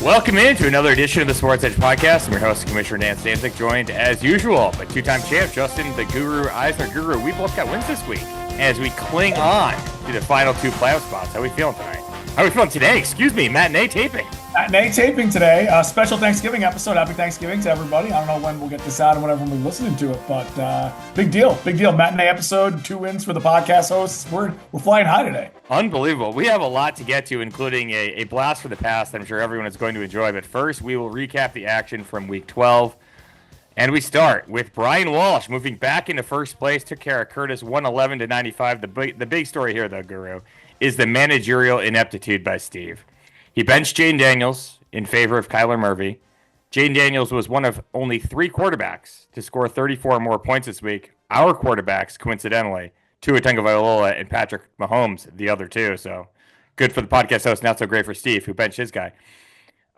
Welcome into another edition of the Sports Edge Podcast. I'm your host, Commissioner Dan Stanzik, joined as usual by two-time champ Justin the Guru Eisner. Guru, we both got wins this week as we cling on to the final two playoff spots. How are we feeling tonight? How are we feeling today? Excuse me, matinee taping. Matinee taping today. Special Thanksgiving episode. Happy Thanksgiving to everybody. I don't know when we'll get this out and whenever we're listening to it, but big deal. Big deal. Matinee episode, 2 wins for the podcast hosts. We're flying high today. Unbelievable. We have a lot to get to, including a blast for the past I'm sure everyone is going to enjoy. But first, we will recap the action from Week 12. And we start with Brian Walsh moving back into first place. Took care of Curtis 111-95. The big story here, though, Guru, is the managerial ineptitude by Steve. He benched Jane Daniels in favor of Kyler Murray. Jane Daniels was one of only 3 quarterbacks to score 34 or more points this week. Our quarterbacks, coincidentally, Tua Tagovailoa and Patrick Mahomes, the other two. So good for the podcast host, not so great for Steve, who benched his guy.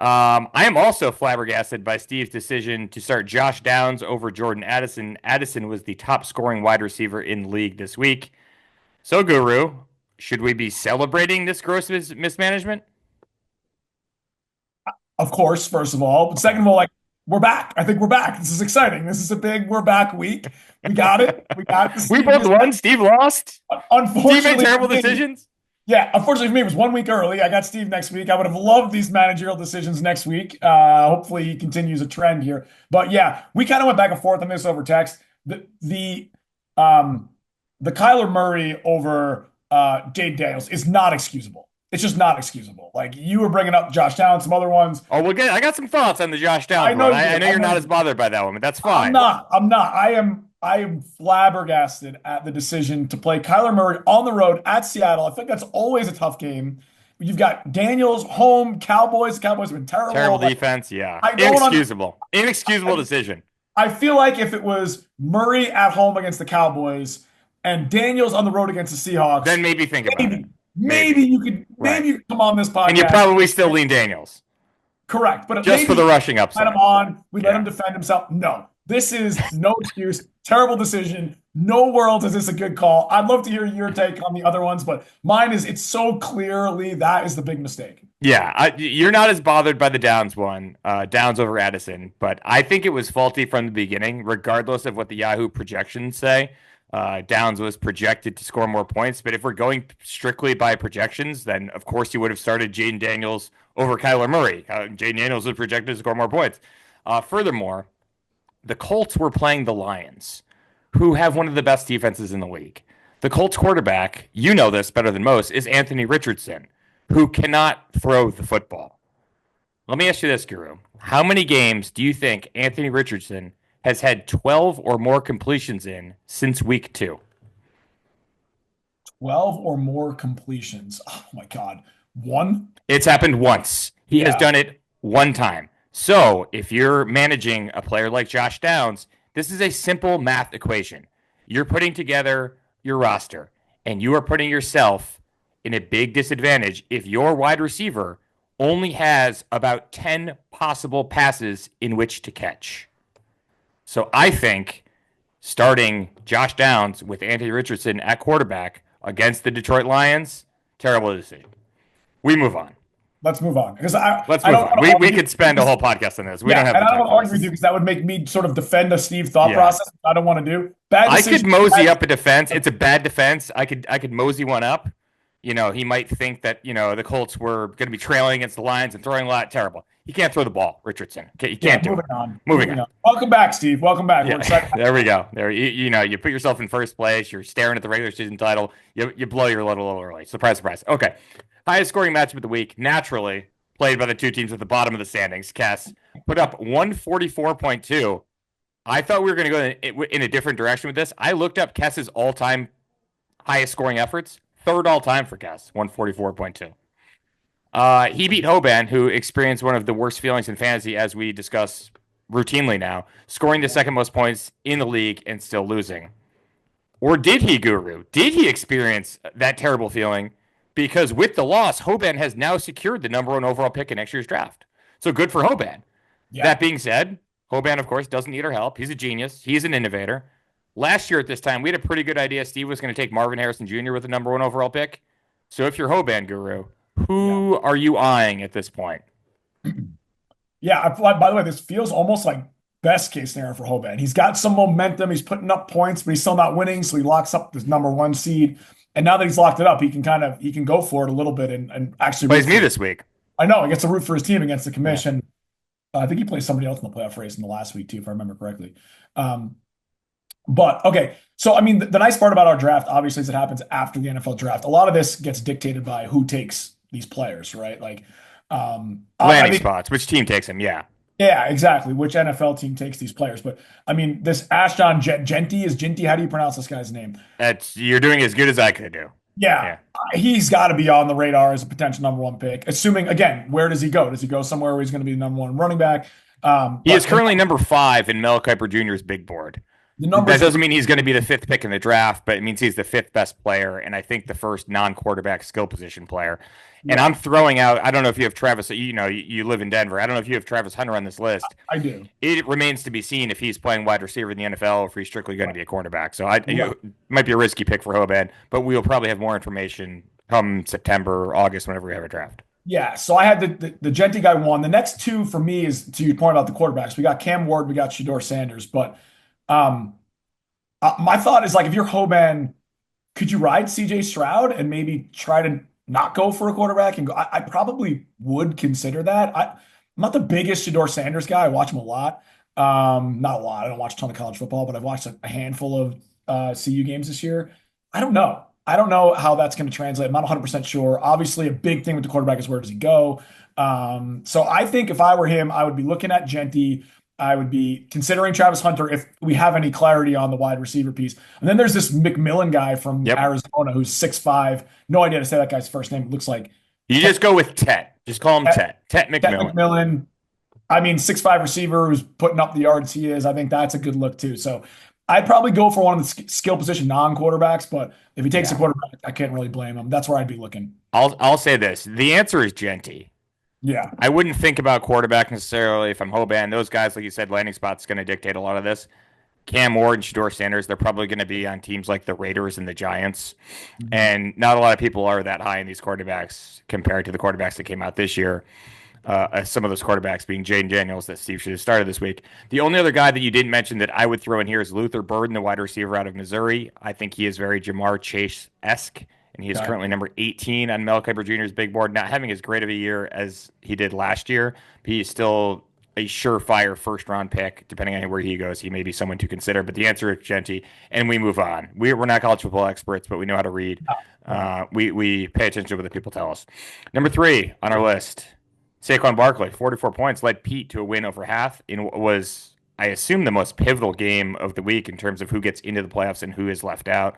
I am also flabbergasted by Steve's decision to start Josh Downs over Jordan Addison. Addison was the top scoring wide receiver in the league this week. So, Guru, should we be celebrating this gross mismanagement? Of course, first of all. But second of all, we're back. I think we're back. This is exciting. This is a big we're back week. We got it. We got it. We both won. Steve lost. Unfortunately, Steve made terrible decisions. Yeah, unfortunately for me, it was 1 week early. I got Steve next week. I would have loved these managerial decisions next week. Hopefully he continues a trend here. But yeah, we kind of went back and forth on this over text. The Kyler Murray over Jade Daniels is not excusable. It's just not excusable. Like, you were bringing up Josh Downs, some other ones. Oh, I got some thoughts on the Josh Downs one. I know you're not as bothered by that one, but that's fine. I'm not. I am flabbergasted at the decision to play Kyler Murray on the road at Seattle. I think that's always a tough game. You've got Daniels, home, Cowboys. The Cowboys have been terrible. Terrible defense, yeah. Inexcusable decision. I feel like if it was Murray at home against the Cowboys and Daniels on the road against the Seahawks, then maybe think about it. Maybe you could come on this podcast. And you probably still lean Daniels. Correct. But just for the rushing upside. Let him on. Let him defend himself. No. This is no excuse. Terrible decision. No world is this a good call. I'd love to hear your take on the other ones, but mine is it's so clearly that is the big mistake. Yeah, you're not as bothered by the Downs one, Downs over Addison, but I think it was faulty from the beginning, regardless of what the Yahoo projections say. Downs was projected to score more points, but if we're going strictly by projections, then of course you would have started Jaden Daniels over Kyler Murray. Jaden Daniels was projected to score more points. Furthermore, the Colts were playing the Lions, who have one of the best defenses in the league. The Colts quarterback, you know this better than most, is Anthony Richardson, who cannot throw the football. Let me ask you this, Guru. How many games do you think Anthony Richardson has had 12 or more completions in since week 2? 12 or more completions. Oh, my God. 1? It's happened once. He has done it 1 time. So if you're managing a player like Josh Downs, this is a simple math equation. You're putting together your roster, and you are putting yourself in a big disadvantage if your wide receiver only has about 10 possible passes in which to catch. So I think starting Josh Downs with Anthony Richardson at quarterback against the Detroit Lions, terrible decision. We move on. Let's move on. Let's move on. We could spend a whole podcast on this. We don't have. And I don't want to argue with you because that would make me sort of defend a Steve thought process. I don't want to do. I could mosey up a defense. It's a bad defense. I could mosey one up. You know, he might think that, the Colts were going to be trailing against the Lions and throwing a lot. Terrible. He can't throw the ball, Richardson. He can't do it. Moving on. Welcome back, Steve. Welcome back. Yeah. We're excited. There we go. There, you put yourself in first place. You're staring at the regular season title. You blow your load a little early. Surprise, surprise. Okay. Highest scoring matchup of the week, naturally played by the two teams at the bottom of the standings. Cass put up 144.2. I thought we were going to go in a different direction with this. I looked up Cass's all-time highest scoring efforts. Third all-time for Cass, 144.2. He beat Hoban, who experienced one of the worst feelings in fantasy, as we discuss routinely now, scoring the second most points in the league and still losing. Or did he, Guru? Did he experience that terrible feeling? Because with the loss, Hoban has now secured the number 1 overall pick in next year's draft. So good for Hoban. Yeah. That being said, Hoban, of course, doesn't need our help. He's a genius. He's an innovator. Last year at this time, we had a pretty good idea Steve was going to take Marvin Harrison Jr. with the number 1 overall pick. So if you're Hoban, Guru, who are you eyeing at this point? Yeah, by the way, this feels almost like best case scenario for Hoban. He's got some momentum. He's putting up points, but he's still not winning. So he locks up this number one seed. And now that he's locked it up, he can go for it a little bit and actually root Plays me for. this week. I know he gets to root for his team against the Yeah. Commish, and I think he plays somebody else in the playoff race in the last week too, if I remember correctly. Um, but okay, so I mean, the nice part about our draft, obviously, is it happens after the NFL draft. A lot of this gets dictated by who takes these players, right? Like, I Landing think, spots. Which team takes him? Yeah. yeah, exactly. Which NFL team takes these players? But I mean, this Ashton Genty is Genty. How do you pronounce this guy's name? You're doing as good as I could do. Yeah, Yeah. he's got to be on the radar as a potential number one pick. Assuming again, where does he go? Does he go somewhere where he's going to be the number one running back? He is But currently number 5 in Mel Kiper Jr.'s big board. the That numbers are doesn't mean he's going to be the 5th pick in the draft, but it means he's the 5th best player, and I think the first non-quarterback skill position player. And yeah, I'm throwing out, I don't know if you have Travis, you live in Denver. I don't know if you have Travis Hunter on this list. I do. It remains to be seen if he's playing wide receiver in the NFL or if he's strictly going to Right. be a cornerback. So Right. it might be a risky pick for Hoban, but we'll probably have more information come September or August whenever we have a draft. Yeah, so I had the Genty guy one. The next two for me is to your point about the quarterbacks. We got Cam Ward, we got Shador Sanders, but um, my thought is like if you're Hoban, could you ride CJ Stroud and maybe try to not go for a quarterback and go? I probably would consider that. I'm not the biggest Shador Sanders guy. I watch him a lot. Not a lot. I don't watch a ton of college football, but I've watched a handful of CU games this year. I don't know. I don't know how that's going to translate. I'm not 100% sure. Obviously, a big thing with the quarterback is where does he go? So I think if I were him, I would be looking at Genty. I would be considering Travis Hunter if we have any clarity on the wide receiver piece. And then there's this McMillan guy from Yep. Arizona who's 6'5". No idea to say that guy's first name. It looks like You just go with Tet. Just call him Tet, Tet. Tet Tet McMillan. McMillan. I mean, 6'5" receiver who's putting up the yards he is. I think that's a good look too. So I'd probably go for one of the skill position non-quarterbacks, but if he takes a Yeah. quarterback, I can't really blame him. That's where I'd be looking. I'll say this. The answer is Genty. Yeah. I wouldn't think about quarterback necessarily if I'm Hoban. Those guys, like you said, landing spot's going to dictate a lot of this. Cam Ward and Shador Sanders, they're probably going to be on teams like the Raiders and the Giants. Mhm. And not a lot of people are that high in these quarterbacks compared to the quarterbacks that came out this year. Some of those quarterbacks being Jaden Daniels that Steve should have started this week. The only other guy that you didn't mention that I would throw in here is Luther Burden, the wide receiver out of Missouri. I think he is very Jamar Chase-esque, and he is Okay. currently number 18 on Mel Kiper Jr.'s big board. Not having as great of a year as he did last year, but he's still a surefire first-round pick. Depending on where he goes, he may be someone to consider. But the answer is Genty, and we move on. We're not college football experts, but we know how to read. We pay attention to what the people tell us. Number 3 on our list. Saquon Barkley, 44 points, led Pete to a win over half in what was, I assume, the most pivotal game of the week in terms of who gets into the playoffs and who is left out.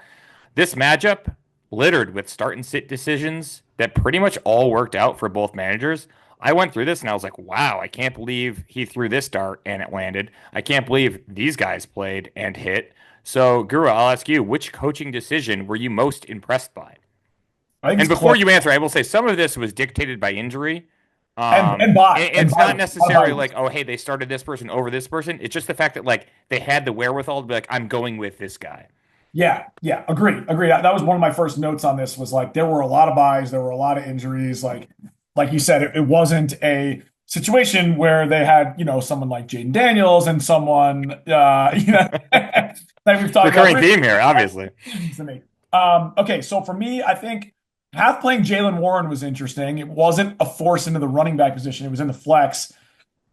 This matchup littered with start and sit decisions that pretty much all worked out for both managers. I went through this and I was like, wow, I can't believe he threw this dart and it landed. I can't believe these guys played and hit. So, Guru, I'll ask you, which coaching decision were you most impressed by? I think And it's before close. you answer, I will say some of this was dictated by injury. And It's by not a lot of necessarily bias. like, oh, hey, they started this person over this person. It's just the fact that like they had the wherewithal to be like, I'm going with this guy. Yeah, yeah, agree. That was one of my first notes on this was like there were a lot of buys, there were a lot of injuries. Like you said, it wasn't a situation where they had, someone like Jaden Daniels and someone that we've talked about Recurring theme here, obviously. to me. Okay, so for me, I think half playing Jalen Warren was interesting. It wasn't a force into the running back position, it was in the flex.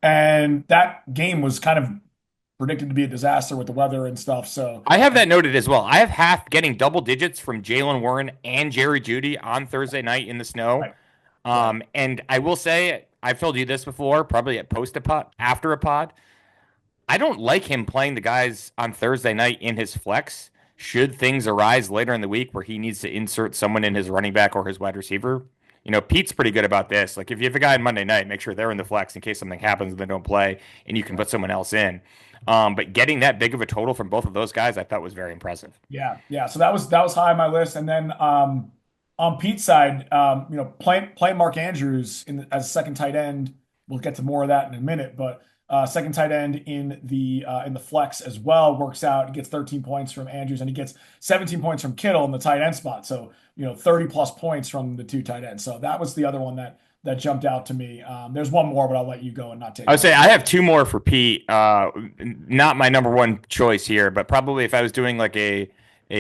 And that game was kind of predicted to be a disaster with the weather and stuff. So I have that noted as well. I have half getting double digits from Jalen Warren and Jerry Judy on Thursday night in the snow. right, right. And I will say, I've told you this before, probably at post a pod, after a pod. I don't like him playing the guys on Thursday night in his flex. Should things arise later in the week where he needs to insert someone in his running back or his wide receiver? Pete's pretty good about this. Like if you have a guy on Monday night, make sure they're in the flex in case something happens and they don't play, and you can put someone else in. But getting that big of a total from both of those guys, I thought was very impressive. Yeah, yeah. So that was high on my list. And then on Pete's side, playing Mark Andrews as a second tight end. We'll get to more of that in a minute, but second tight end in the flex as well works out. He gets 13 points from Andrews and he gets 17 points from Kittle in the tight end spot. So 30 plus points from the two tight ends. So that was the other one that that jumped out to me. There's one more, but I'll let you go and not take I would my say turn. I have two more for Pete. Not my number one choice here, but probably if I was doing like a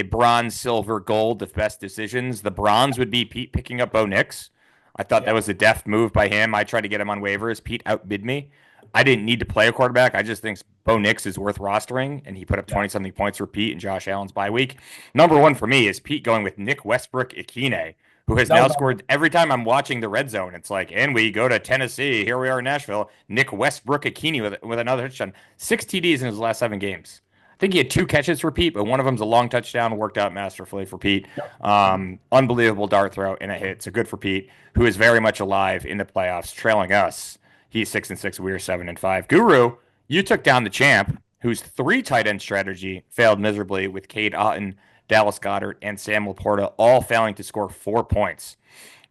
bronze, silver, gold of best decisions, the bronze would be Pete picking up Bo Nix. I thought that Yeah, was a deft move by him. I tried to get him on waivers. Pete outbid me. I didn't need to play a quarterback. I just think Bo Nix is worth rostering, and he put up yeah, 20 something points for Pete and Josh Allen's bye week. Number one for me is Pete going with Nick Westbrook Ikine, who has that now was on. scored every time I'm watching the red zone. It's like, and we go to Tennessee. Here we are in Nashville. Nick Westbrook Ikine with another touchdown. 6 TDs in his last 7 games. I think he had 2 catches for Pete, but one of them's a long touchdown, worked out masterfully for Pete. Yep. Unbelievable dart throw and a hit. So good for Pete, who is very much alive in the playoffs, trailing us. He's 6-6. We are 7-5. Guru, you took down the champ, whose 3 tight end strategy failed miserably with Cade Otton, Dallas Goedert, and Sam Laporta all failing to score 4 points.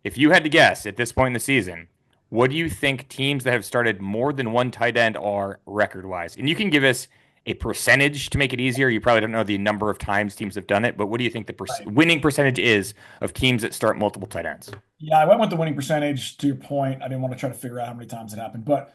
If you had to guess at this point in the season, what do you think teams that have started more than one tight end are record wise? And you can give us a percentage to make it easier. You probably don't know the number of times teams have done it, but what do you think the Right. winning percentage is of teams that start multiple tight ends? Yeah, I went with the winning percentage to your point. I didn't want to try to figure out how many times it happened, but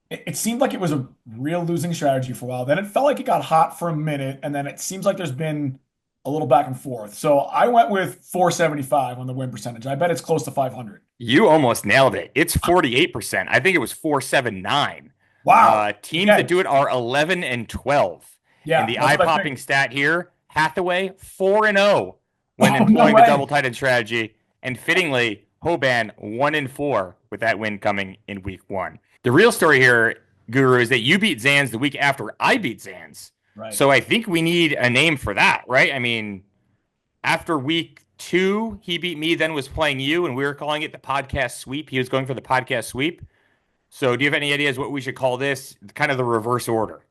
it seemed like it was a real losing strategy for a while. Then it felt like it got hot for a minute, and then it seems like there's been a little back and forth. So I went with 475 on the win percentage. I bet it's close to 500. You almost nailed it. It's 48%. I think it was 479. Wow. Teams that Again, do it are 11 and 12. And yeah, the that's what I eye-popping think. stat here, Hathaway 4-0 when Oh, no employing the double way. tight end strategy, and fittingly Hoban 1-4 with that win coming in week 1. The real story here, Guru, is that you beat Zans the week after I beat Zans. Right. So I think we need a name for that, right? I mean, after week 2, he beat me, then was playing you, and we were calling it the podcast sweep. He was going for the podcast sweep. So do you have any ideas what we should call this? Kind of the reverse order.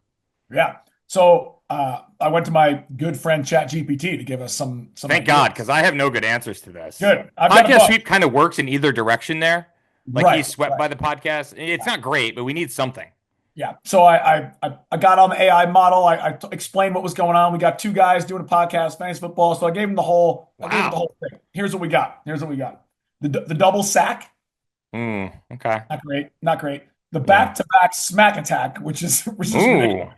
Yeah. So I went to my good friend ChatGPT to give us some Thank God, ideas. because I have no good answers to this. Good. I've got a Podcast bunch. sweep kind of works in either direction there. Like he's Right. swept Right. by the podcast. It's not great, but we need something. Yeah. So I got on the AI model. I explained what was going on. We got 2 guys doing a podcast, fantasy football. So I gave it the Wow. whole thing. Here's what we got. Here's what we got. The double sack, Okay. not great, not great. The Yeah. back-to-back smack attack, which is ridiculous, Ooh.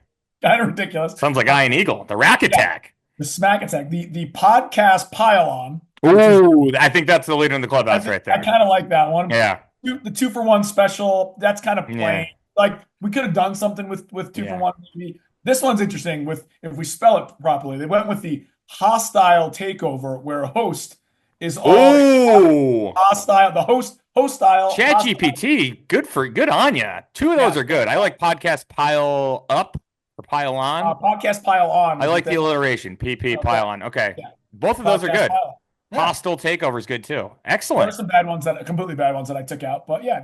kind of ridiculous. Sounds like Iron Eagle. The rack Yeah, attack. the smack attack, the podcast pile on, which is Ooh. I think that's the leader in the I clubhouse think right I there. kind of like that one. Yeah. The 2-for-1 special, that's kind of Yeah. plain. Like we could have done something with two for Yeah. one. Maybe. This one's interesting with if we spell it properly. They went with the hostile takeover, where host is all Ooh. hostile. The host style Chat hostile. GPT. Good on ya. Two of those Yeah, are good. I like podcast pile up or pile on. podcast pile on. I Is what like they, the alliteration. PP okay. pile on. Okay. Yeah, Both of those are podcast good. pile on. Yeah, Hostile takeover is good too. there were Excellent. some bad ones completely bad ones that I took out, but yeah,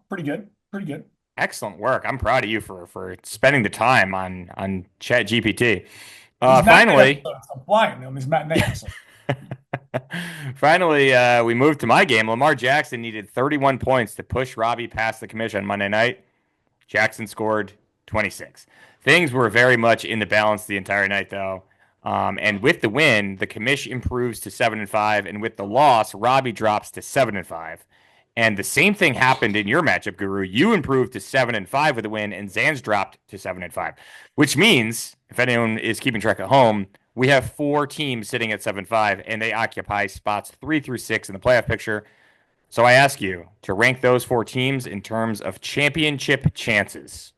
pretty good, pretty good. Excellent work. I'm proud of you for spending the time on Chat GPT. These matinee Finally, episodes, I'm flying on these matinee episodes. finally, we moved to my game. Lamar Jackson needed 31 points to push Robbie past the commission on Monday night. Jackson scored 26. Things were very much in the balance the entire night, though. And with the win, the commish improves to 7-5, and with the loss, Robbie drops to 7-5. And the same thing happened in your matchup, Guru. You improved to 7-5 with a win, and Zan's dropped to 7-5. Which means, if anyone is keeping track at home, we have 4 teams sitting at 7-5, and they occupy spots 3 through 6 in the playoff picture. So I ask you to rank those 4 teams in terms of championship chances.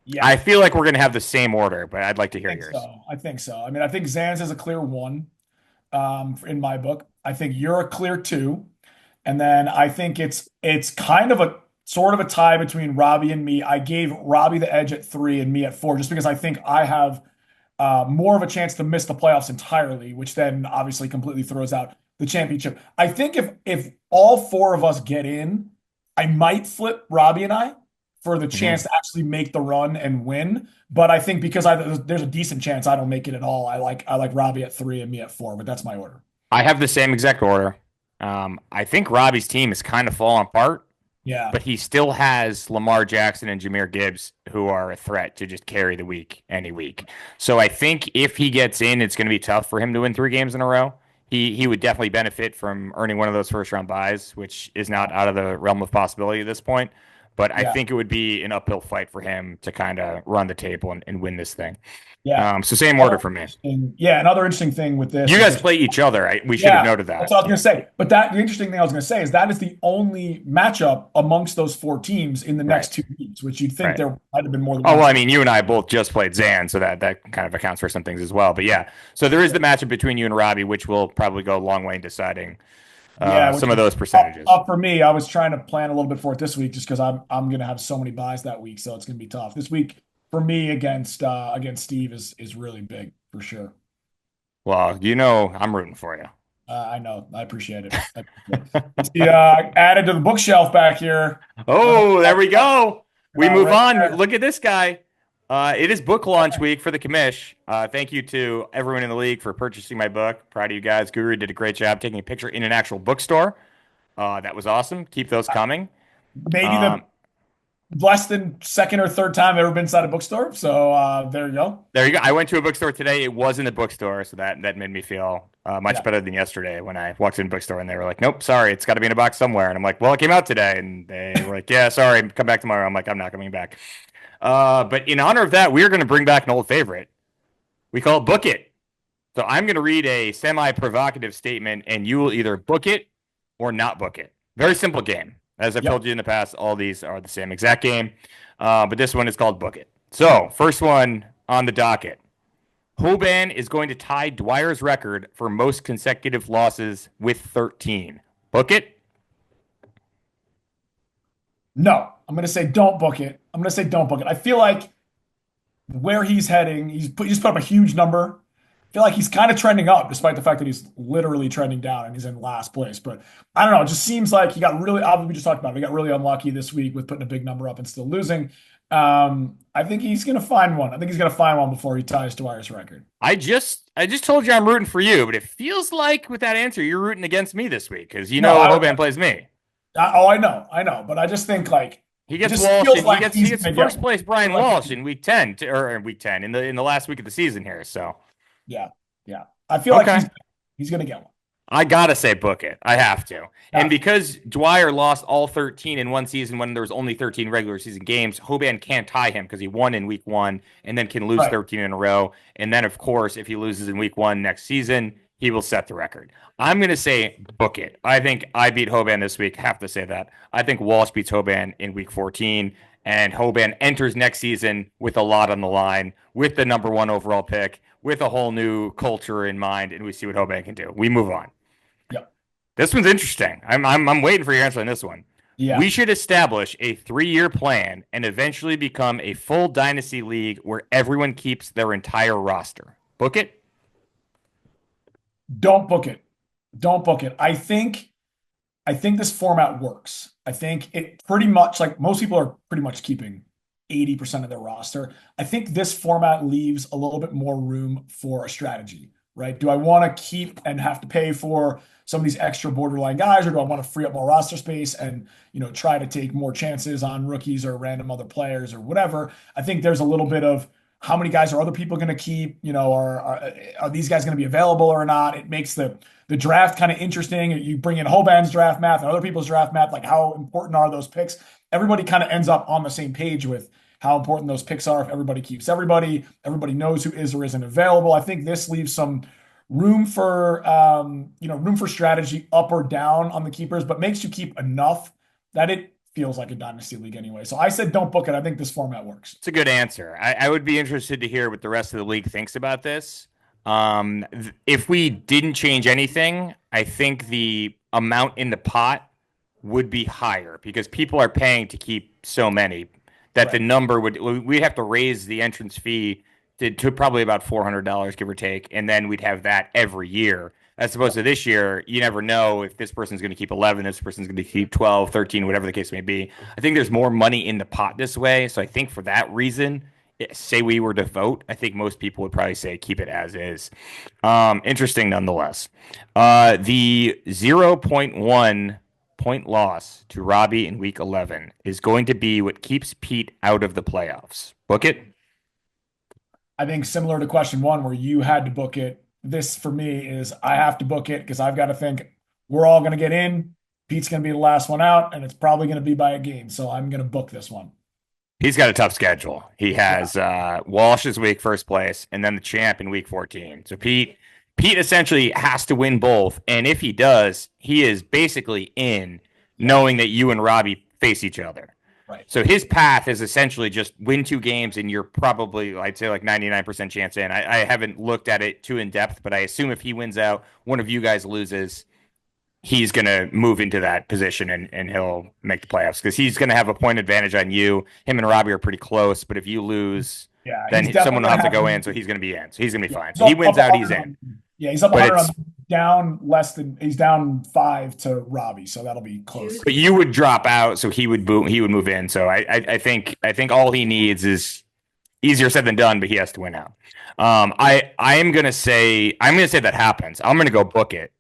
Yeah, I feel like we're going to have the same order, but I'd like to I hear think yours. so. I think so. I mean, I think Zan's is a clear 1 in my book. I think you're a clear 2. And then I think it's kind of a sort of a tie between Robbie and me. I gave Robbie the edge at 3 and me at 4, just because I think I have more of a chance to miss the playoffs entirely, which then obviously completely throws out the championship. I think if all 4 of us get in, I might flip Robbie and I for the chance Mhm. to actually make the run and win. But I think because there's a decent chance I don't make it at all. I like Robbie at 3 and me at 4, but that's my order. I have the same exact order. I think Robbie's team is kind of falling apart, Yeah. but he still has Lamar Jackson and Jahmyr Gibbs, who are a threat to just carry the week any week. So I think if he gets in, it's going to be tough for him to win 3 games in a row. he would definitely benefit from earning one of those first round buys, which is not out of the realm of possibility at this point. But I Yeah. think it would be an uphill fight for him to kind of run the table and win this thing. Yeah. So same order for me. Another interesting thing with this You is guys that play each other. We should have yeah, noted that's that. what I was Yeah. going to say. But that the interesting thing I was going to say is that is the only matchup amongst those four teams in the Right. next 2 weeks, which you'd think Right. there might have been more than Oh, one well, I team. mean, you and I both just played Zan, so that kind of accounts for some things as well. But yeah, so there is the matchup between you and Robbie, which will probably go a long way in deciding Yeah, which some of is those percentages. up for me. I was trying to plan a little bit for it this week just because I'm going to have so many buys that week, so it's going to be tough. This week for me against Steve is really big for sure. Well, I'm rooting for you. I know. I appreciate it. Let's see, added to the bookshelf back here. Uh, Oh, there we go. We move right on. there. Look at this guy. It is book launch week for the Commish. Thank you to everyone in the league for purchasing my book. Proud of you guys. Guru did a great job taking a picture in an actual bookstore. That was awesome. Keep those coming. Maybe the Um, less than second or third time I've ever been inside a bookstore. So there you go. There you go. I went to a bookstore today. It was in the bookstore, so that made me feel much Yeah. better than yesterday when I walked in the bookstore and they were like, "Nope, sorry, it's got to be in a box somewhere." And I'm like, "Well, it came out today," and they were like, "Yeah, sorry, come back tomorrow." I'm like, "I'm not coming back." But in honor of that, we are going to bring back an old favorite. We call it Book It. So I'm going to read a semi-provocative statement, and you will either book it or not book it. Very simple game. As I've Yep. told you in the past, all these are the same exact game, but this one is called Book It. So first one on the docket. Hoban is going to tie Dwyer's record for most consecutive losses with 13. Book it. No, I'm going to say don't book it. I'm going to say don't book it. I feel like where he's heading, he's put up a huge number. I feel like he's kind of trending up, despite the fact that he's literally trending down and he's in last place. But I don't know. It just seems like he got really, obviously, we just talked about it. He got really unlucky this week with putting a big number up and still losing. I think he's going to find one. I think he's going to find one before he ties Dwyer's record. I just told you I'm rooting for you, but it feels like with that answer you're rooting against me this week because No, Hoban plays me. I know, but I just think like He it gets just Walsh feels and he like gets he he's gets going to get first one. place I Brian feel like Walsh in week 10 or in week 10 in the last week of the season here. So yeah, yeah. I feel like okay. he's going to get one. I gotta say book it. I have to. And Yeah, because Dwyer lost all 13 in one season when there was only 13 regular season games, Hoban can't tie him because he won in week one and then can lose right. 13 in a row. And then, of course, if he loses in week one next season, he will set the record. I'm going to say book it. I think I beat Hoban this week. Have to say that. I think Walsh beats Hoban in week 14. And Hoban enters next season with a lot on the line, with the number one overall pick, with a whole new culture in mind, and we see what Hoban can do. We move on. Yep. This one's interesting. I'm waiting for your answer on this one. Yeah. We should establish a 3-year plan and eventually become a full dynasty league where everyone keeps their entire roster. Book it. Don't book it. Don't book it. I think this format works. I think it pretty much like most people are pretty much keeping 80% of their roster. I think this format leaves a little bit more room for a strategy, right? Do I want to keep and have to pay for some of these extra borderline guys, or do I want to free up more roster space and try to take more chances on rookies or random other players or whatever? I think there's a little bit of how many guys are other people going to keep? Are these guys going to be available or not? It makes the draft kind of interesting. You bring in Hoban's draft math and other people's draft math, like how important are those picks? Everybody kind of ends up on the same page with how important those picks are. If everybody keeps everybody knows who is or isn't available. I think this leaves some room for strategy up or down on the keepers, but makes you keep enough that it feels like a dynasty league anyway. So I said don't book it. I think this format works. It's a good answer. I would be interested to hear what the rest of the league thinks about this. If we didn't change anything, I think the amount in the pot would be higher because people are paying to keep so many that the Right. number we'd have to raise the entrance fee to probably about $400 give or take, and then we'd have that every year. As opposed to this year, you never know if this person's going to keep 11, this person's going to keep 12, 13, whatever the case may be. I think there's more money in the pot this way. So I think for that reason, say we were to vote, I think most people would probably say keep it as is. Interesting nonetheless. The zero point 0.1 point loss to Robbie in week 11 is going to be what keeps Pete out of the playoffs. Book it. I think similar to question one, where you had to book it. this for me is I have to book it because I've got to think we're all going to get in. Pete's going to be the last one out, and it's probably going to be by a game. So I'm going to book this one. He's got a tough schedule. He Yeah. has Walsh this week, first place, and then the champ in week 14. So Pete essentially has to win both, and if he does, he is basically in, Yeah. knowing that you and Robbie face each other. Right. So his path is essentially just win 2 games, and you're probably, I'd say, like 99% chance in. I haven't looked at it too in depth, but I assume if he wins out, one of you guys loses, he's going to move into that position and he'll make the playoffs because he's going to have a point advantage on you. Him and Robbie are pretty close, but if you lose, Yeah. He's then definitely someone will going have to to have go him. in, so he's going to be in. So he's going to be Yeah. fine. He's So he up wins out, 100 he's in. yeah. He's up But 100 it's down less than he's down 5 to Robbie. So that'll be close. but you would drop out, so he would move in. So I think all he needs is easier said than done, but he has to win out. I am gonna say that happens. I'm gonna go book it.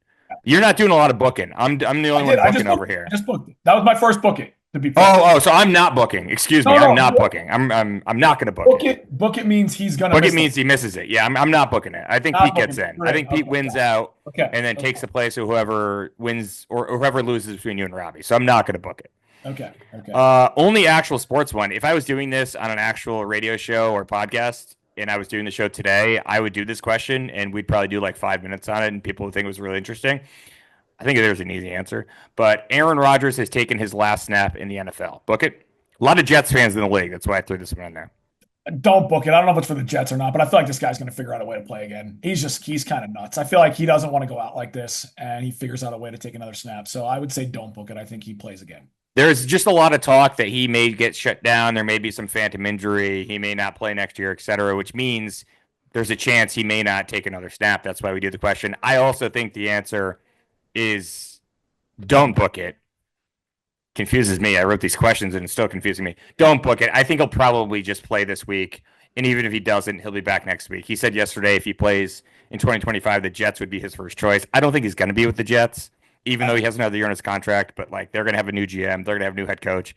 You're not doing a lot of booking. I'm the I only did. one booking over I here. just booked it. That was my first book it, to be fair. Oh, so I'm not booking. Excuse No, me, I'm no. not booking. I'm not going to book Book it. it. Book it means he's going to Book it miss means he misses it. Yeah, I'm not booking it. I think not Pete gets booking. in. You're I in. think Pete Okay. wins Yeah. out Okay. and then Okay. takes the place of whoever wins or whoever loses between you and Robbie. So I'm not going to book it. Okay. Okay. Only actual sports one. If I was doing this on an actual radio show or podcast and I was doing the show today, I would do this question and we'd probably do like 5 minutes on it and people would think it was really interesting. I think there's an easy answer. But Aaron Rodgers has taken his last snap in the NFL. Book it. A lot of Jets fans in the league. That's why I threw this one in there. Don't book it. I don't know if it's for the Jets or not, but I feel like this guy's going to figure out a way to play again. He's kind of nuts. I feel like he doesn't want to go out like this, and he figures out a way to take another snap. So I would say don't book it. I think he plays again. There's just a lot of talk that he may get shut down. There may be some phantom injury. He may not play next year, et cetera, which means there's a chance he may not take another snap. That's why we do the question. I also think the answer is don't book it. Confuses me. I wrote these questions and it's still confusing me. Don't book it. I think he'll probably just play this week. And even if he doesn't, he'll be back next week. He said yesterday if he plays in 2025, the Jets would be his first choice. I don't think he's going to be with the Jets, even though he has another year on his contract. But like they're going to have a new GM, they're going to have a new head coach.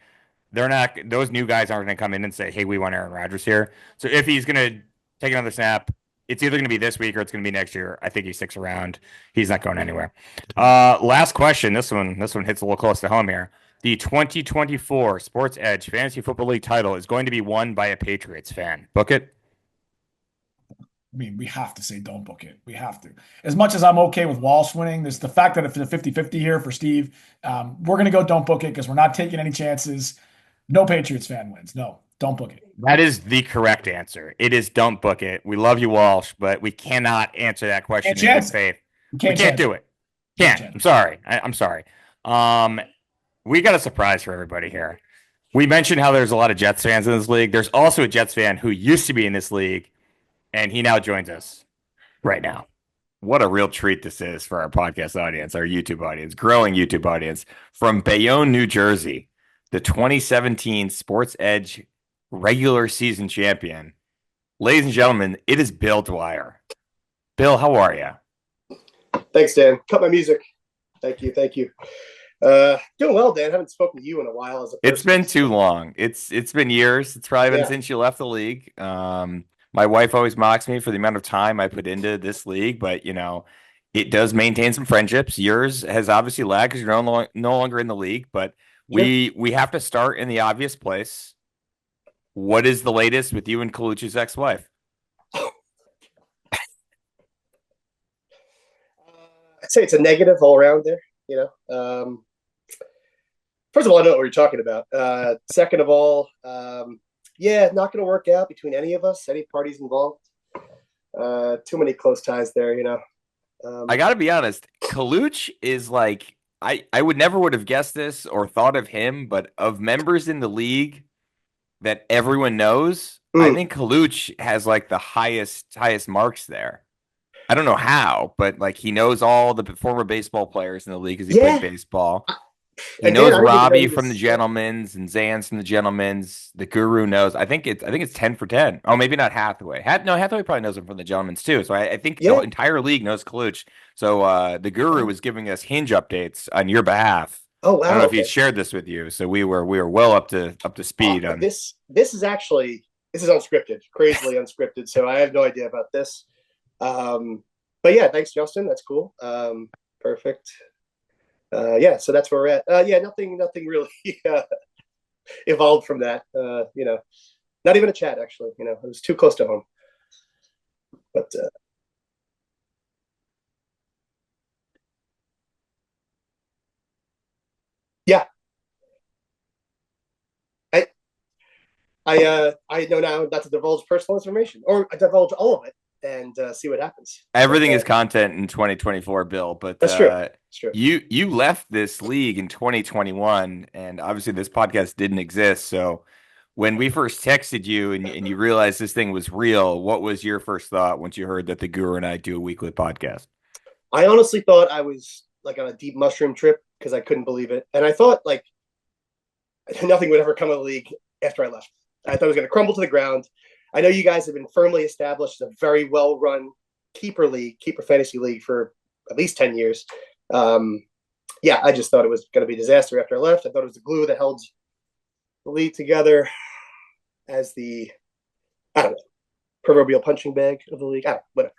They're not; those new guys aren't going to come in and say, "Hey, we want Aaron Rodgers here." So if he's going to take another snap, it's either going to be this week or it's going to be next year. I think he sticks around. He's not going anywhere. Last question. This one hits a little close to home here. The 2024 Sports Edge Fantasy Football League title is going to be won by a Patriots fan. Book it. I mean, we have to say don't book it. We have to. As much as I'm okay with Walsh winning, there's the fact that it's a 50-50 here for Steve. We're going to go don't book it because we're not taking any chances. No Patriots fan wins. No, don't book it. That is the correct answer. It is don't book it. We love you, Walsh, but we cannot answer that question Can't in good chance it. faith. We We can't do it. Can't Can't. I'm chance sorry. I'm sorry. We got a surprise for everybody here. We mentioned how there's a lot of Jets fans in this league. There's also a Jets fan who used to be in this league, and he now joins us right now. What a real treat this is for our podcast audience, our YouTube audience, growing YouTube audience from Bayonne, New Jersey, the 2017 Sports Edge regular season champion. Ladies and gentlemen, it is Bill Dwyer. Bill, how are you? Thanks, Dan. Cut my music. Thank you. Thank you. Doing well, Dan. Haven't spoken to you in a while as a person. It's been too long. It's been years. It's probably been since you left the league. My wife always mocks me for the amount of time I put into this league, but it does maintain some friendships. Yours has obviously lagged because you're no longer in the league, but we have to start in the obvious place. What is the latest with you and Colucci's ex-wife? I'd say it's a negative all around there. First of all, I know what you're talking about. Second of all, not going to work out between any of us, any parties involved. Too many close ties there, I got to be honest. Colucci is like, I would have guessed this or thought of him, but of members in the league that everyone knows, I think Colucci has like the highest marks there. I don't know how, but like he knows all the former baseball players in the league because he played baseball. He knows Robbie from the Gentlemen's and Zans from the Gentlemen's. The Guru knows. I think it's 10 for 10. Oh, maybe not Hathaway. Hathaway probably knows him from the Gentlemen's too. So I think the entire league knows Colucci. So the Guru was giving us hinge updates on your behalf. Oh wow! I don't know if he shared this with you. So we were well up to speed on this. This is unscripted, crazily unscripted. So I have no idea about this. But yeah, thanks, Justin. That's cool. Perfect. Yeah, so that's where we're at. Yeah, nothing really evolved from that. Not even a chat actually. It was too close to home. But yeah, I I know now not to divulge personal information, or I divulge all of it and see what happens. Everything is content in 2024, Bill. But That's true. That's true. you left this league in 2021, and obviously this podcast didn't exist. So when we first texted you and you realized this thing was real, what was your first thought once you heard that the Guru and I do a weekly podcast? I honestly thought I was like on a deep mushroom trip because I couldn't believe it, and I thought like nothing would ever come of the league after I left. I thought it was going to crumble to the ground. I know you guys have been firmly established as a very well-run keeper fantasy league for at least 10 years. Yeah, I just thought it was going to be a disaster after I left. I thought it was the glue that held the league together as the, I don't know, proverbial punching bag of the league. I don't know, whatever.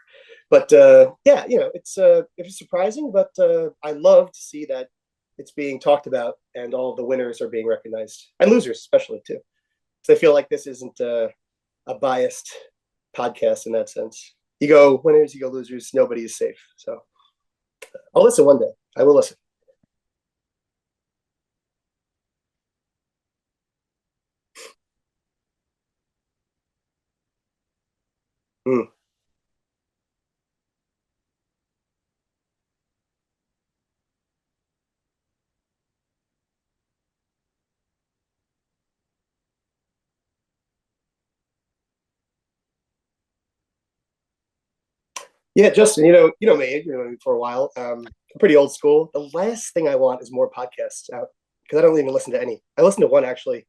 But yeah, it's surprising, but I love to see that it's being talked about and all of the winners are being recognized, and losers especially too. So I feel like this isn't a biased podcast in that sense. You go winners, you go losers. Nobody is safe. So I'll listen one day. I will listen. Mm. Yeah, Justin, you know me. You know me for a while. I'm pretty old school. The last thing I want is more podcasts out because I don't even listen to any. I listened to one actually.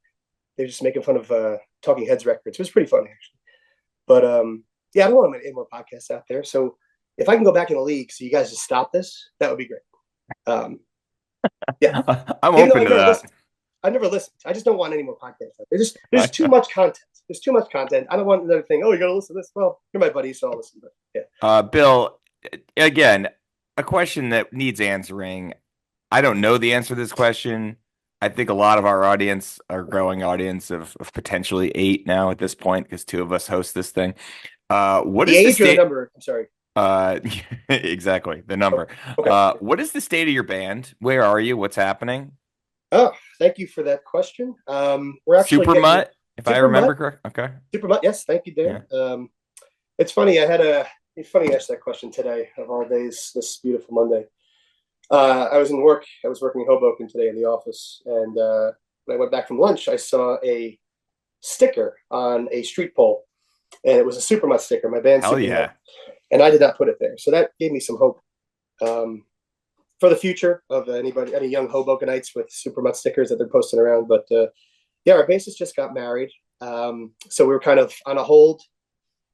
They're just making fun of Talking Heads records. It was pretty funny actually. But yeah, I don't want any more podcasts out there. So if I can go back in the league, so you guys just stop this, that would be great. Yeah, I'm even though open to that. I've never listened. I just don't want any more podcasts. There's too much content. There's too much content. I don't want another thing. Oh, you got to listen to this. Well, you're my buddy, so I'll listen to it. Yeah. Bill, again, a question that needs answering. I don't know the answer to this question. I think a lot of our audience, our growing audience of potentially 8 now at this point, because 2 of us host this thing. What The is the age or the state? number? I'm sorry. Exactly, the number. Okay. What is the state of your band? Where are you? What's happening? Oh, thank you for that question. We're actually Super getting Mutt, if I Super remember Mutt. correct. Okay. Super Mutt. Yes, thank you, Yeah. Dan. It's funny. It's funny you asked that question today of all days, this beautiful Monday. I was in work. I was working in Hoboken today in the office, and when I went back from lunch, I saw a sticker on a street pole, and it was a Supermutt sticker. My band Hell Supermutt, yeah. and I did not put it there, so that gave me some hope for the future of any young Hobokenites with Supermutt stickers that they're posting around. But yeah, our bassist just got married, so we were kind of on a hold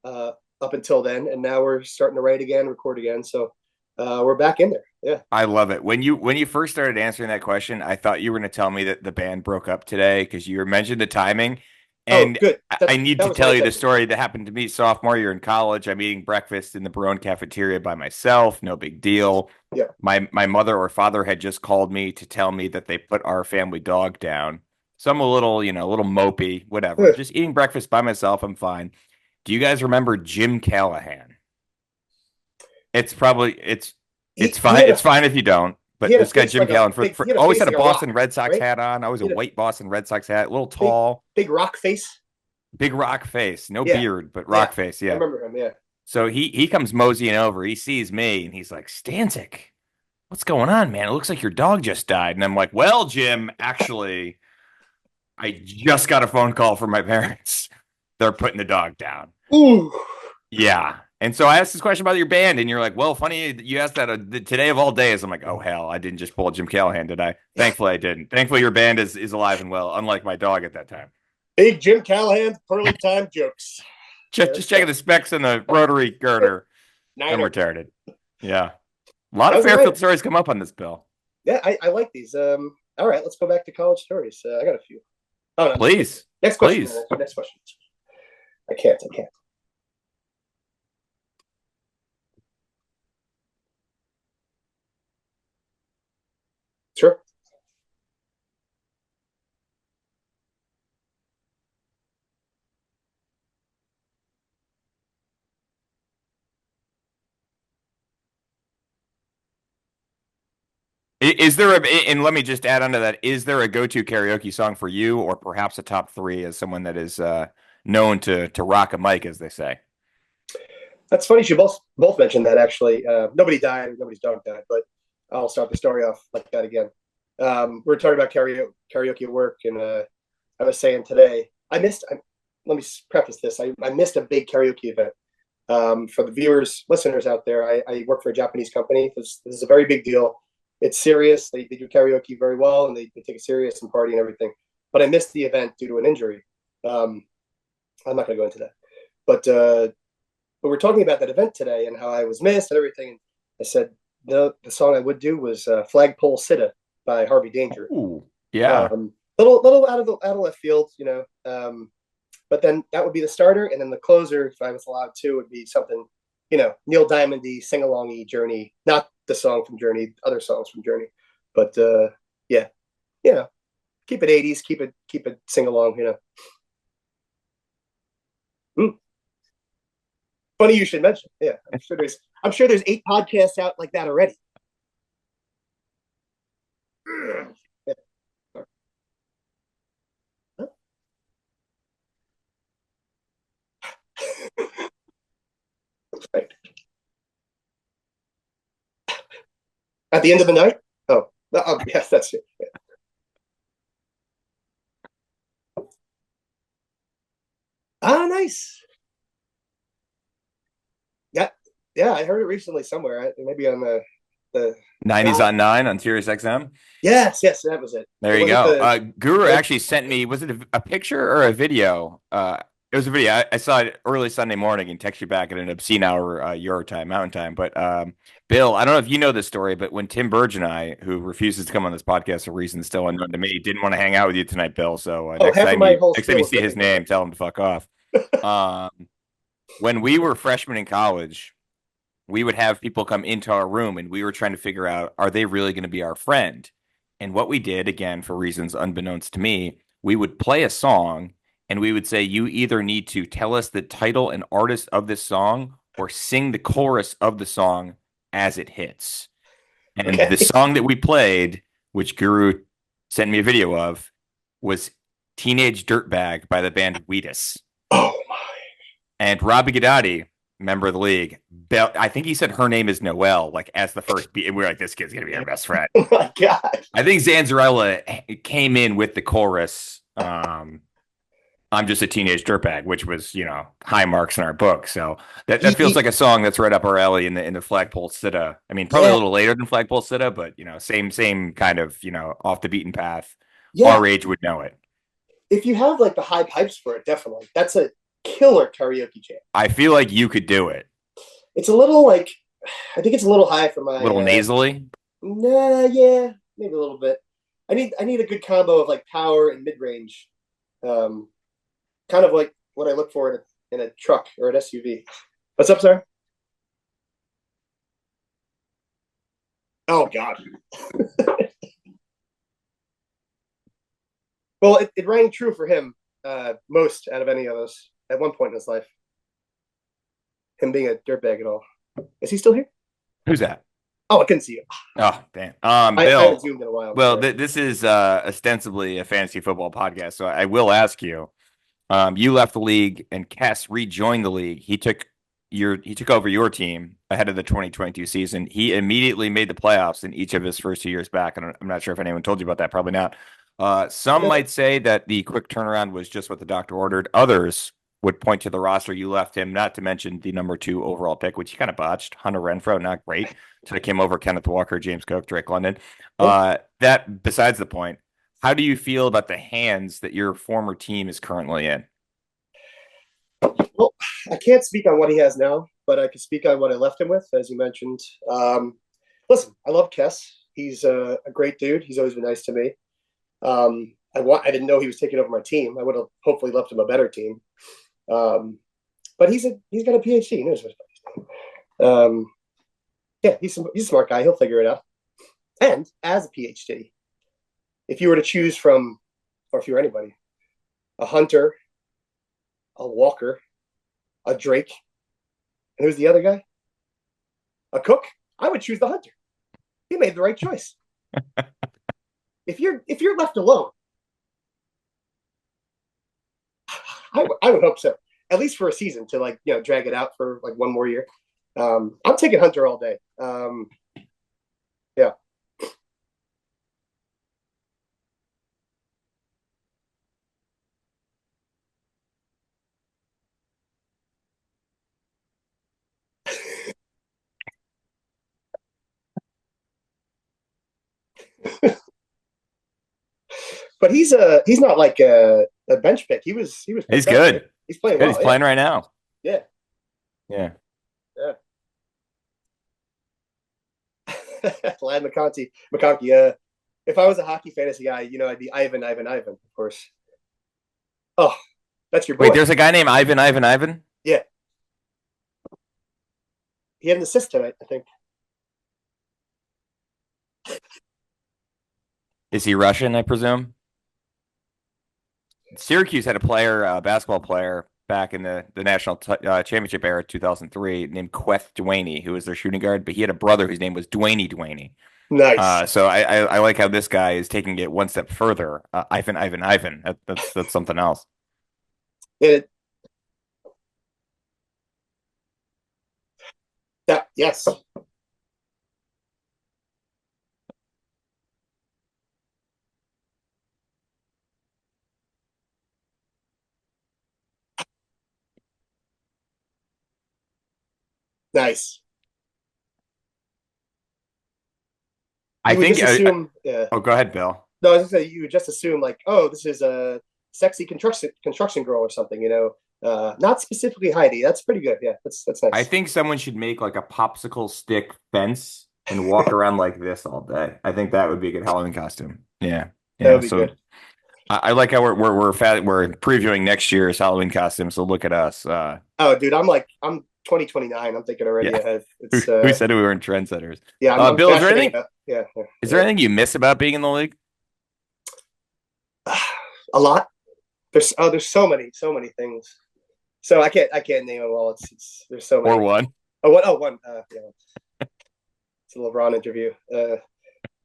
up until then, and now we're starting to write again, record again. So we're back in there. Yeah. I love it. When you first started answering that question, I thought you were going to tell me that the band broke up today because you mentioned the timing. Oh, And good. I need That to was my tell you the intention. story that happened to me sophomore year in college. I'm eating breakfast in the Barone cafeteria by myself. No big deal. Yeah. My mother or father had just called me to tell me that they put our family dog down. So I'm a little, a little mopey, whatever. Ugh. Just eating breakfast by myself. I'm fine. Do you guys remember Jim Callahan? It's probably it's He fine. had It's fine if you don't. he But had a this guy face Jim like a Callahan big. for He had a always face had a like a rock, Boston Red Sox right? hat on. Always a He had a white Boston Red Sox hat. A little big, tall, big rock face. big rock face, no Yeah. beard, but Yeah. rock face. I Yeah. remember him. Yeah. So he comes moseying over. He sees me and he's like, Stantic, what's going on, man? It looks like your dog just died. And I'm like, well, Jim, actually, I just got a phone call from my parents. They're putting the dog down. Ooh. Yeah. And so I asked this question about your band, and you're like, well, funny you asked that today of all days. I'm like, oh, hell, I didn't just pull Jim Callahan, did I? Thankfully, I didn't. Thankfully, your band is alive and well, unlike my dog at that time. Big Jim Callahan's pearly time jokes. Just checking the specs on the rotary girder. I'm Niner. retarded. Yeah. A lot That of was Fairfield right. stories come up on this, Bill. Yeah, I like these. All right, let's go back to college stories. I got a few. Oh, no, Please. next question. Please. Next question. I can't. Is there and let me just add on to that, is there a go-to karaoke song for you, or perhaps a top three as someone that is known to rock a mic, as they say? That's funny. You both mentioned that actually. Nobody died, nobody's dog died, but I'll start the story off like that again. We are talking about karaoke at work, and I was saying today let me preface this. I missed a big karaoke event. For the viewers, listeners out there, I work for a Japanese company. This is a very big deal. It's serious. They do karaoke very well, and they take it serious and party and everything. But I missed the event due to an injury. I'm not going to go into that. But we're talking about that event today and how I was missed and everything. And I said the song I would do was "Flagpole Sitta" by Harvey Danger. Ooh, yeah. Little out of left field, you know. But then that would be the starter, and then the closer, if I was allowed to, would be something, you know, Neil Diamond-y, sing-along-y, Journey. Not the song from Journey, other songs from Journey. But yeah, you know, keep it 80s, keep it sing-along, you know. Funny you should mention. Yeah, I'm sure there's 8 podcasts out like that already. Yeah. Right. At the end of the night? Oh, yes, that's it. Yeah. Ah, nice. Yeah, yeah, I heard it recently somewhere. Maybe on the 90s on 9 on Sirius XM. Yes, that was it. There you go. Guru actually sent me, was it a picture or a video? It was a video. I saw it early Sunday morning and text you back at an obscene hour Euro time, Mountain Time. But Bill, I don't know if you know this story, but when Tim Burge and I, who refuses to come on this podcast for reasons still unknown to me, didn't want to hang out with you tonight, Bill. So next time you see his name, tell him to fuck off. When we were freshmen in college, we would have people come into our room and we were trying to figure out, are they really going to be our friend? And what we did, again, for reasons unbeknownst to me, we would play a song and we would say, you either need to tell us the title and artist of this song or sing the chorus of the song as it hits. And the song that we played, which Guru sent me a video of, was Teenage Dirtbag by the band Wheatus. Oh, my. And Robbie Godotti, member of the league, I think he said her name is Noelle, like as the first beat. And we were like, this kid's going to be our best friend. Oh, my God. I think Zanzarella came in with the chorus, I'm just a teenage dirtbag, which was, you know, high marks in our book. So that feels like a song that's right up our alley in the Flagpole Sitta. I mean, probably a little later than Flagpole Sitta, but, you know, same kind of, you know, off the beaten path. Yeah. Our age would know it. If you have like the high pipes for it, definitely. That's a killer karaoke jam. I feel like you could do it. It's a little like, I think it's a little high for my. A little nasally? Nah, yeah, maybe a little bit. I need a good combo of like power and mid range. Kind of like what I look for in a truck or an SUV. What's up, sir? Oh, God. Well, it rang true for him most out of any of us at one point in his life. Him being a dirtbag and all. Is he still here? Who's that? Oh, I couldn't see you. Oh, damn. Bill, I haven't zoomed in a while. Well, this is ostensibly a fantasy football podcast, so I will ask you. You left the league, and Kess rejoined the league. He took over your team ahead of the 2022 season. He immediately made the playoffs in each of his first 2 years back. And I'm not sure if anyone told you about that. Probably not. Some might say that the quick turnaround was just what the doctor ordered. Others would point to the roster you left him, not to mention the number 2 overall pick, which he kind of botched. Hunter Renfrow, not great. So it came over Kenneth Walker, James Cook, Drake London. That besides the point. How do you feel about the hands that your former team is currently in? Well, I can't speak on what he has now, but I can speak on what I left him with, as you mentioned. Listen, I love Kess. He's a great dude. He's always been nice to me. I didn't know he was taking over my team. I would have hopefully left him a better team. But he's got a PhD. He knows what he's doing. Yeah, he's a smart guy. He'll figure it out. And as a PhD, if you were to choose from, or if you were anybody, a Hunter, a Walker, a Drake, and who's the other guy? A Cook? I would choose the Hunter. He made the right choice. If you're left alone, I would hope so. At least for a season to like drag it out for like one more year. I'm taking Hunter all day. Yeah. But he's not like a bench pick. He was He's picked up, right? good. He's He's playing good. well. He's Yeah, playing right now. yeah, Yeah. yeah. Lad McConkey. If I was a hockey fantasy guy, I'd be Ivan, of course. Oh, that's your Wait, boy. there's a guy named Ivan. Yeah, he had an assist tonight, I think. Is he Russian, I presume? Syracuse had a player, basketball player, back in the national championship era, 2003, named Queth Duaney, who was their shooting guard, but he had a brother whose name was Duaney. Nice. So I like how this guy is taking it one step further. Ivan. That's something else. It, that yes. Nice. I You would think. just assume, yeah. Oh, go ahead, Bill. No, I was gonna say you would just assume like, oh, this is a sexy construction girl or something. Not specifically Heidi. That's pretty good. Yeah, that's I nice. think someone should make like a popsicle stick fence and walk around like this all day. I think that would be a good Halloween costume. Yeah, That would yeah. be So good. I like how we're previewing next year's Halloween costume. So look at us. Oh, dude, I'm 2029. I'm thinking already Yeah. ahead. Who It's who said we weren't trendsetters? yeah, I'm Bill, fashioning it. Yeah, yeah, is there yeah. anything you miss about being in the league? A lot. There's so many things. So I can't name them all. It's there's so Or many. one? Oh, what? Oh, one. Yeah, it's a LeBron interview.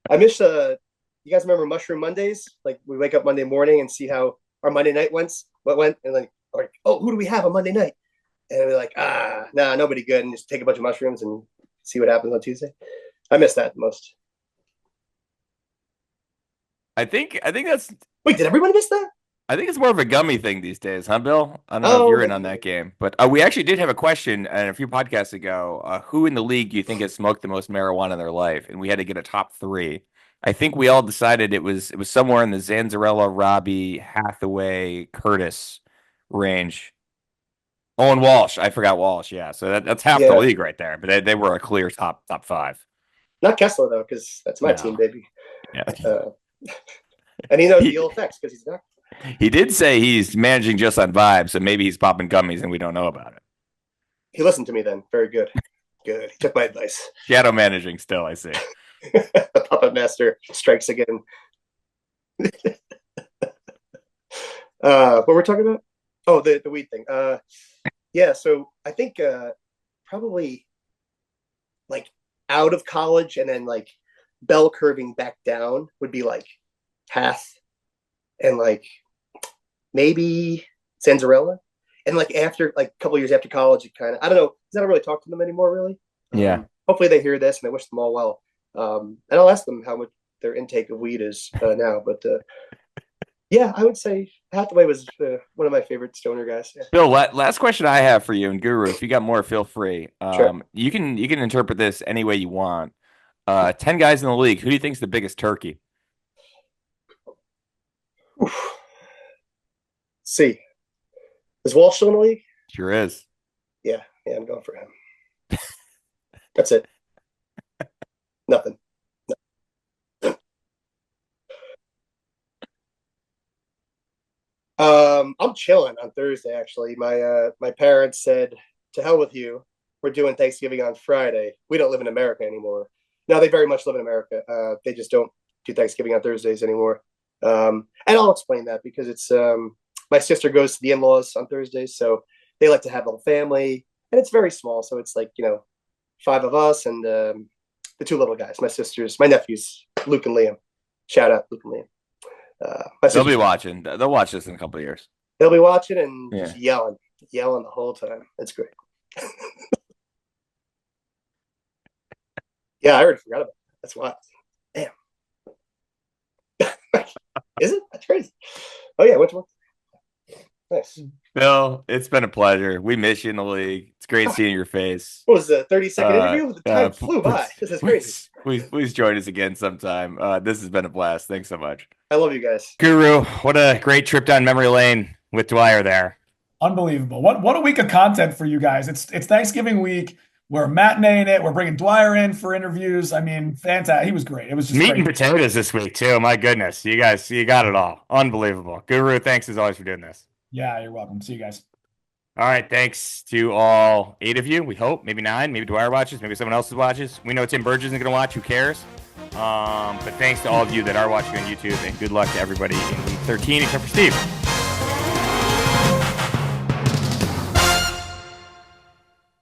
I miss you guys remember Mushroom Mondays? Like we wake up Monday morning and see how our Monday night went, and like, oh, who do we have on Monday night? And we're like, nah, nobody good, and just take a bunch of mushrooms and see what happens on Tuesday. I miss that the most. I think that's Wait, did everyone miss that? I think it's more of a gummy thing these days, huh, Bill? I don't know if Oh, you're in on that game, but we actually did have a question a few podcasts ago. Who in the league do you think has smoked the most marijuana in their life? And we had to get a top three. I think we all decided it was somewhere in the Zanzarella, Robbie, Hathaway, Curtis range. Oh, and Walsh. I forgot Walsh. Yeah, so that's half the yeah, league right there. But they were a clear top five. not Kessler though, because that's my team, No, baby. yeah. Uh, and he knows the He, ill effects because he's not. he did say he's managing just on vibes, so maybe he's popping gummies and we don't know about it. He listened to me then. Very good. Good. He took my advice. Shadow managing still, I see. The puppet master strikes again. What we're talking about? Oh, the weed thing. Yeah. So I think probably like out of college and then like bell curving back down would be like Hath and like maybe Sanzarella. And like after like a couple years after college, it kind of I don't know because I don't really talk to them anymore. Really. Yeah. Hopefully they hear this and I wish them all well. And I'll ask them how much their intake of weed is now. But yeah, I would say Hathaway was one of my favorite stoner guys. Yeah. Bill, last question I have for you, and Guru, if you got more, feel free. Sure. You can interpret this any way you want. 10 guys in the league. Who do you think's the biggest turkey? Oof. See, is Walsh still in the league? Sure is. Yeah, I'm going for him. That's it. Nothing. I'm chilling on Thursday. Actually, my parents said, "To hell with you. We're doing Thanksgiving on Friday. We don't live in America anymore." No, they very much live in America. They just don't do Thanksgiving on Thursdays anymore. And I'll explain that because it's my sister goes to the in-laws on Thursdays, so they like to have the whole family, and it's very small. So it's like five of us and the two little guys, my nephews, Luke and Liam. Shout out Luke and Liam. They'll be watching. They'll watch this in a couple of years. They'll be watching and just yelling the whole time. It's great. Yeah, I already forgot about that. That's wild. Damn. Is it? That's crazy. Oh yeah, went to work. Nice. Bill, it's been a pleasure. We miss you in the league. It's great seeing your face. What was the 30-second interview? The time flew by. This is crazy. Please join us again sometime. This has been a blast. Thanks so much. I love you guys. Guru, what a great trip down memory lane with Dwyer there. Unbelievable. What a week of content for you guys. It's Thanksgiving week. We're matineeing it. We're bringing Dwyer in for interviews. I mean, fantastic. He was great. It was just meat great. and potatoes this week too. My goodness, you got it all. Unbelievable. Guru, thanks as always for doing this. Yeah, you're welcome. See you guys. All right, thanks to all 8 of you. We hope, maybe 9, maybe Dwyer watches, maybe someone else watches. We know Tim Burgess isn't going to watch. Who cares? But thanks to all of you that are watching on YouTube, and good luck to everybody in week 13, except for Steve.